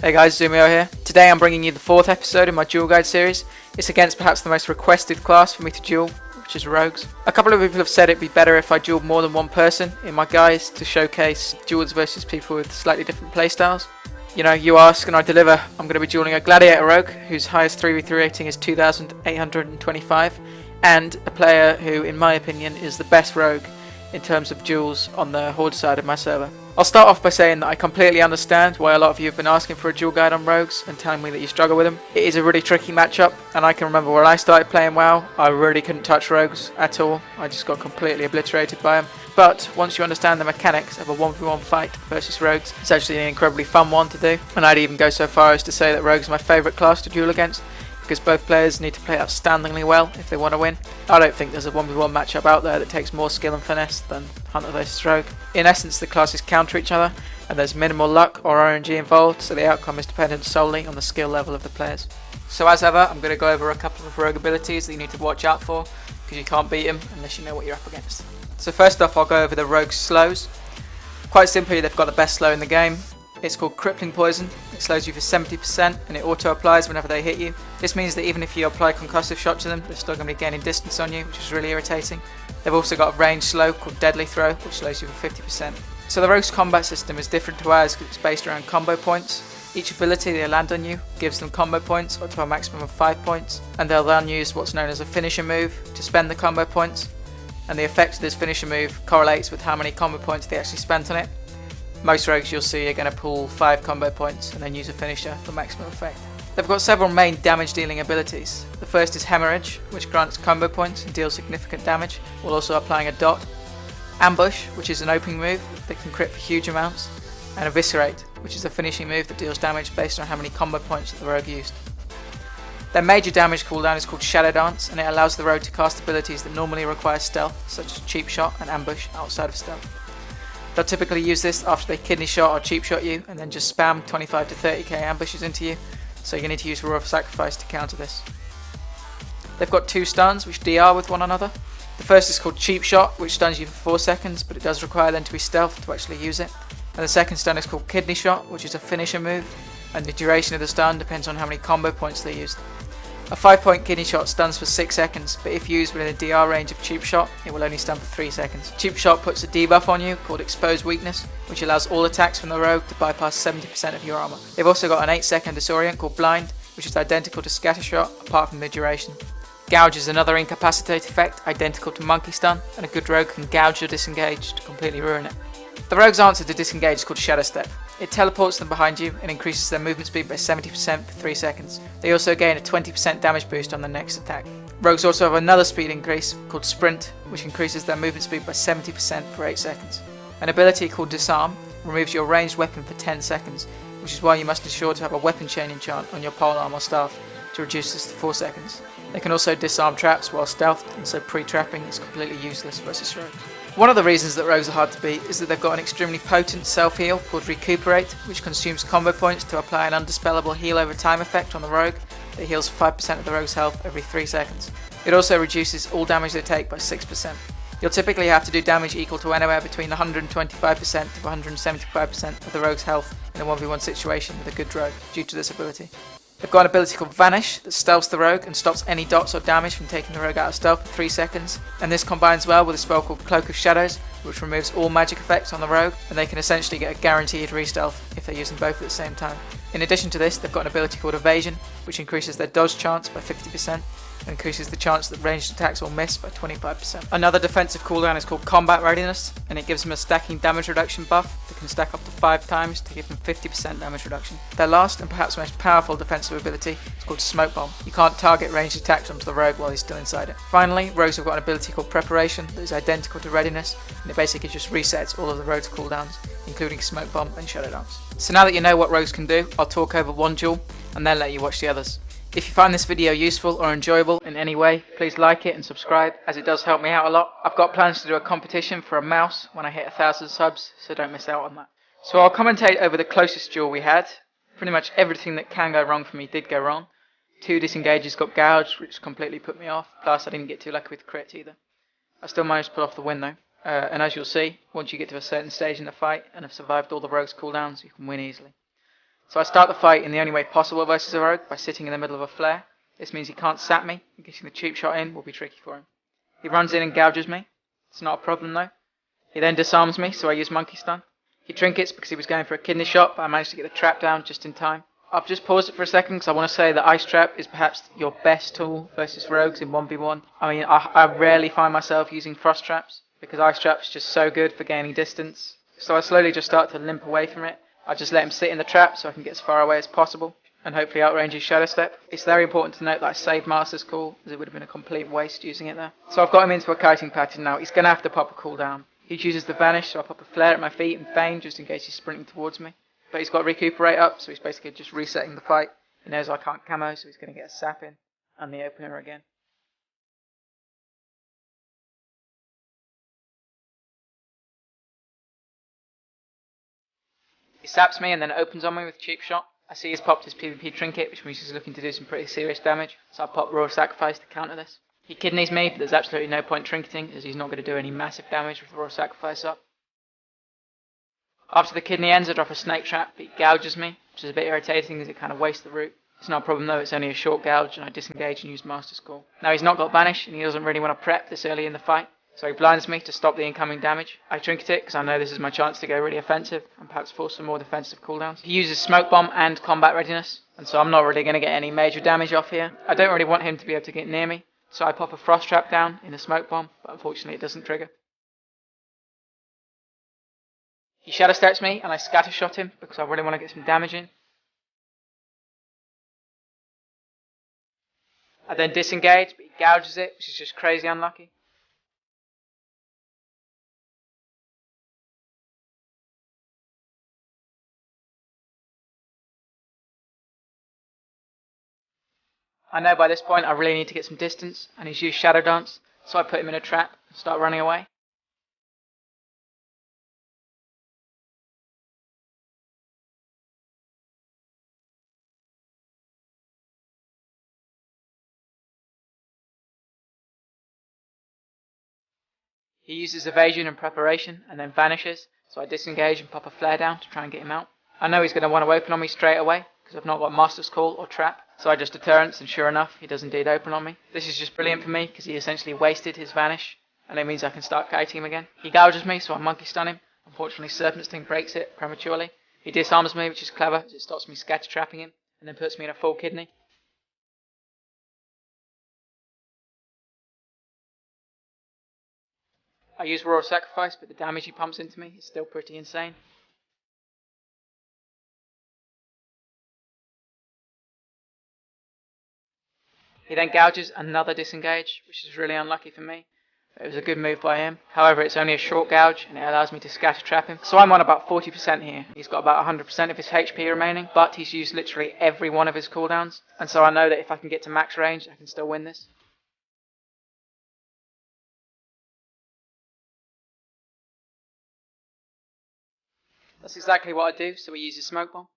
Hey guys, Zumio here. Today I'm bringing you the 4th episode in my duel guide series. It's against perhaps the most requested class for me to duel, which is rogues. A couple of people have said it'd be better if I dueled more than one person in my guides to showcase duels versus people with slightly different playstyles. You know, you ask and I deliver. I'm going to be dueling a Gladiator Rogue whose highest 3v3 rating is 2,825 and a player who, in my opinion, is the best rogue in terms of duels on the Horde side of my server. I'll start off by saying that I completely understand why a lot of you have been asking for a duel guide on rogues and telling me that you struggle with them. It is a really tricky matchup, and I can remember when I started playing WoW, I really couldn't touch rogues at all. I just got completely obliterated by them. But once you understand the mechanics of a 1v1 fight versus rogues, it's actually an incredibly fun one to do. And I'd even go so far as to say that rogues are my favourite class to duel against, because both players need to play outstandingly well if they want to win. I don't think there's a 1v1 matchup out there that takes more skill and finesse than Hunter versus Rogue. In essence, the classes counter each other and there's minimal luck or RNG involved, so the outcome is dependent solely on the skill level of the players. So as ever, I'm going to go over a couple of rogue abilities that you need to watch out for, because you can't beat them unless you know what you're up against. So first off, I'll go over the rogue's slows. Quite simply, they've got the best slow in the game. It's called Crippling Poison. It slows you for 70% and it auto applies whenever they hit you. This means that even if you apply concussive shot to them, they're still going to be gaining distance on you, which is really irritating. They've also got a range slow called Deadly Throw, which slows you for 50%. So the rogue's combat system is different to ours because it's based around combo points. Each ability they land on you gives them combo points up to a maximum of 5 points, and they'll then use what's known as a finisher move to spend the combo points, and the effect of this finisher move correlates with how many combo points they actually spent on it. Most rogues you'll see are going to pull 5 combo points and then use a finisher for maximum effect. They've got several main damage dealing abilities. The first is Hemorrhage, which grants combo points and deals significant damage, while also applying a dot. Ambush, which is an opening move that can crit for huge amounts. And Eviscerate, which is a finishing move that deals damage based on how many combo points that the rogue used. Their major damage cooldown is called Shadow Dance, and it allows the rogue to cast abilities that normally require stealth, such as Cheap Shot and Ambush, outside of stealth. They'll typically use this after they kidney shot or cheap shot you and then just spam 25 to 30k ambushes into you, so you need to use Roar of Sacrifice to counter this. They've got 2 stuns which DR with one another. The first is called Cheap Shot, which stuns you for 4 seconds, but it does require them to be stealth to actually use it. And the second stun is called Kidney Shot, which is a finisher move, and the duration of the stun depends on how many combo points they used. A 5-point kidney shot stuns for 6 seconds, but if used within a DR range of Cheap Shot, it will only stun for 3 seconds. Cheap Shot puts a debuff on you called Exposed Weakness, which allows all attacks from the rogue to bypass 70% of your armor. They've also got an 8-second disorient called Blind, which is identical to Scatter Shot apart from the duration. Gouge is another incapacitate effect identical to Monkey Stun, and a good rogue can gouge or disengage to completely ruin it. The rogue's answer to disengage is called Shadow Step. It teleports them behind you and increases their movement speed by 70% for 3 seconds. They also gain a 20% damage boost on the next attack. Rogues also have another speed increase called Sprint, which increases their movement speed by 70% for 8 seconds. An ability called Disarm removes your ranged weapon for 10 seconds, which is why you must ensure to have a weapon chain enchant on your polearm or staff to reduce this to 4 seconds. They can also disarm traps while stealthed, and so pre-trapping is completely useless versus rogues. One of the reasons that rogues are hard to beat is that they've got an extremely potent self-heal called Recuperate, which consumes combo points to apply an undispellable heal over time effect on the rogue that heals 5% of the rogue's health every 3 seconds. It also reduces all damage they take by 6%. You'll typically have to do damage equal to anywhere between 125% to 175% of the rogue's health in a 1v1 situation with a good rogue due to this ability. They've got an ability called Vanish that stealths the rogue and stops any dots or damage from taking the rogue out of stealth for 3 seconds, and this combines well with a spell called Cloak of Shadows, which removes all magic effects on the rogue, and they can essentially get a guaranteed re-stealth if they're using both at the same time. In addition to this, they've got an ability called Evasion, which increases their dodge chance by 50%, and increases the chance that ranged attacks will miss by 25%. Another defensive cooldown is called Combat Readiness, and it gives them a stacking damage reduction buff that can stack up to 5 times to give them 50% damage reduction. Their last and perhaps most powerful defensive ability is called Smoke Bomb. You can't target ranged attacks onto the rogue while he's still inside it. Finally, rogues have got an ability called Preparation that is identical to Readiness, and it basically just resets all of the rogue's cooldowns, including Smoke Bomb and Shadow Dance. So now that you know what rogues can do, I'll talk over one duel and then let you watch the others. If you find this video useful or enjoyable in any way, please like it and subscribe, as it does help me out a lot. I've got plans to do a competition for a mouse when I hit 1,000 subs, so don't miss out on that. So I'll commentate over the closest duel we had. Pretty much everything that can go wrong for me did go wrong. 2 disengages got gouged, which completely put me off, plus I didn't get too lucky with crit either. I still managed to pull off the win though. And as you'll see, once you get to a certain stage in the fight and have survived all the rogue's cooldowns, you can win easily. So I start the fight in the only way possible versus a rogue, by sitting in the middle of a flare. This means he can't sap me, and getting the cheap shot in will be tricky for him. He runs in and gouges me. It's not a problem though. He then disarms me, so I use monkey stun. He trinkets because he was going for a kidney shot, but I managed to get the trap down just in time. I've just paused it for a second because I want to say that Ice Trap is perhaps your best tool versus rogues in 1v1. I mean, I rarely find myself using Frost Traps because Ice Trap is just so good for gaining distance. So I slowly just start to limp away from it. I just let him sit in the trap so I can get as far away as possible and hopefully outrange his Shadow Step. It's very important to note that I saved Master's Call, as it would have been a complete waste using it there. So I've got him into a kiting pattern now. He's going to have to pop a cooldown. He chooses to vanish, so I pop a flare at my feet and feign just in case he's sprinting towards me. But he's got Recuperate up, so he's basically just resetting the fight. He knows I can't camo, so he's going to get a sap in and the opener again. He saps me and then opens on me with cheap shot. I see he's popped his PvP trinket, which means he's looking to do some pretty serious damage, so I pop Royal Sacrifice to counter this. He kidneys me, but there's absolutely no point trinketing, as he's not going to do any massive damage with Royal Sacrifice up. After the kidney ends, I drop a snake trap, but he gouges me, which is a bit irritating as it kind of wastes the root. It's not a problem though, it's only a short gouge, and I disengage and use Master's Call. Now he's not got Banish, and he doesn't really want to prep this early in the fight, so he blinds me to stop the incoming damage. I trinket it because I know this is my chance to go really offensive and perhaps force some more defensive cooldowns. He uses Smoke Bomb and Combat Readiness, and so I'm not really going to get any major damage off here. I don't really want him to be able to get near me, so I pop a Frost Trap down in a Smoke Bomb, but unfortunately it doesn't trigger. He Shadow Steps me and I Scatter Shot him because I really want to get some damage in. I then disengage, but he gouges it, which is just crazy unlucky. I know by this point I really need to get some distance, and he's used Shadow Dance, so I put him in a trap and start running away. He uses Evasion and Preparation, and then vanishes, so I disengage and pop a flare down to try and get him out. I know he's going to want to open on me straight away, because I've not got Master's Call or Trap, so I just deterrence, and sure enough, he does indeed open on me. This is just brilliant for me, because he essentially wasted his Vanish, and it means I can start kiting him again. He gouges me, so I monkey stun him. Unfortunately, Serpent Sting breaks it prematurely. He disarms me, which is clever, as it stops me scatter trapping him, and then puts me in a full kidney. I use Royal Sacrifice, but the damage he pumps into me is still pretty insane. He then gouges another disengage, which is really unlucky for me. It was a good move by him. However, it's only a short gouge, and it allows me to scatter trap him. So I'm on about 40% here. He's got about 100% of his HP remaining, but he's used literally every one of his cooldowns. And so I know that if I can get to max range, I can still win this. That's exactly what I do, so he uses Smoke Bomb.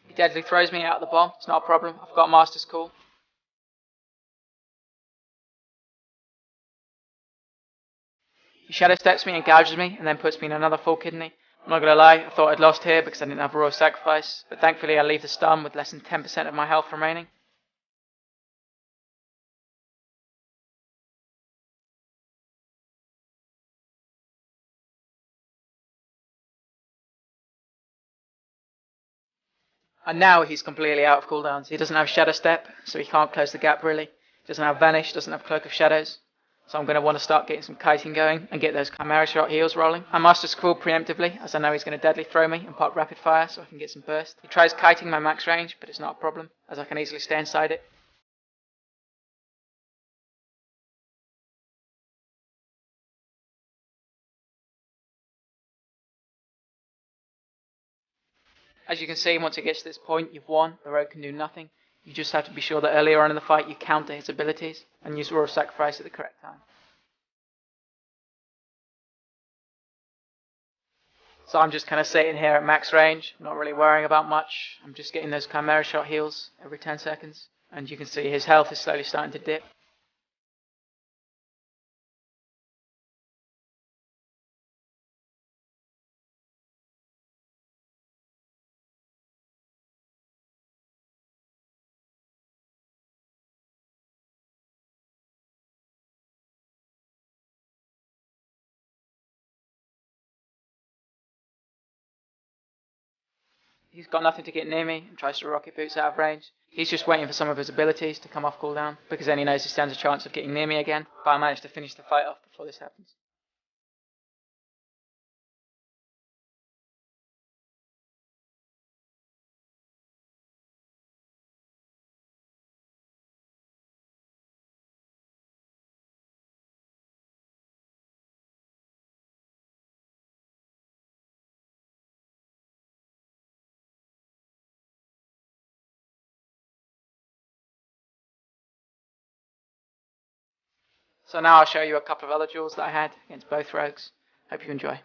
He deadly throws me out of the bomb. It's not a problem. I've got Master's Call. He Shadow Steps me and gouges me, and then puts me in another full kidney. I'm not going to lie, I thought I'd lost here because I didn't have a Royal Sacrifice, but thankfully I leave the stun with less than 10% of my health remaining. And now he's completely out of cooldowns. He doesn't have Shadow Step, so he can't close the gap really. He doesn't have Vanish, doesn't have Cloak of Shadows. So I'm going to want to start getting some kiting going and get those Chimera Shot heals rolling. I Master Scroll preemptively, as I know he's going to deadly throw me and pop Rapid Fire so I can get some burst. He tries kiting my max range, but it's not a problem, as I can easily stay inside it. As you can see, once it gets to this point, you've won. The rogue can do nothing. You just have to be sure that earlier on in the fight you counter his abilities and use Royal Sacrifice at the correct time. So I'm just kind of sitting here at max range, not really worrying about much. I'm just getting those Chimera Shot heals every 10 seconds. And you can see his health is slowly starting to dip. he's got nothing to get near me and tries to rocket boots out of range. He's just waiting for some of his abilities to come off cooldown, because then he knows he stands a chance of getting near me again, but I managed to finish the fight off before this happens. So now I'll show you a couple of other duels that I had against both rogues. Hope you enjoy.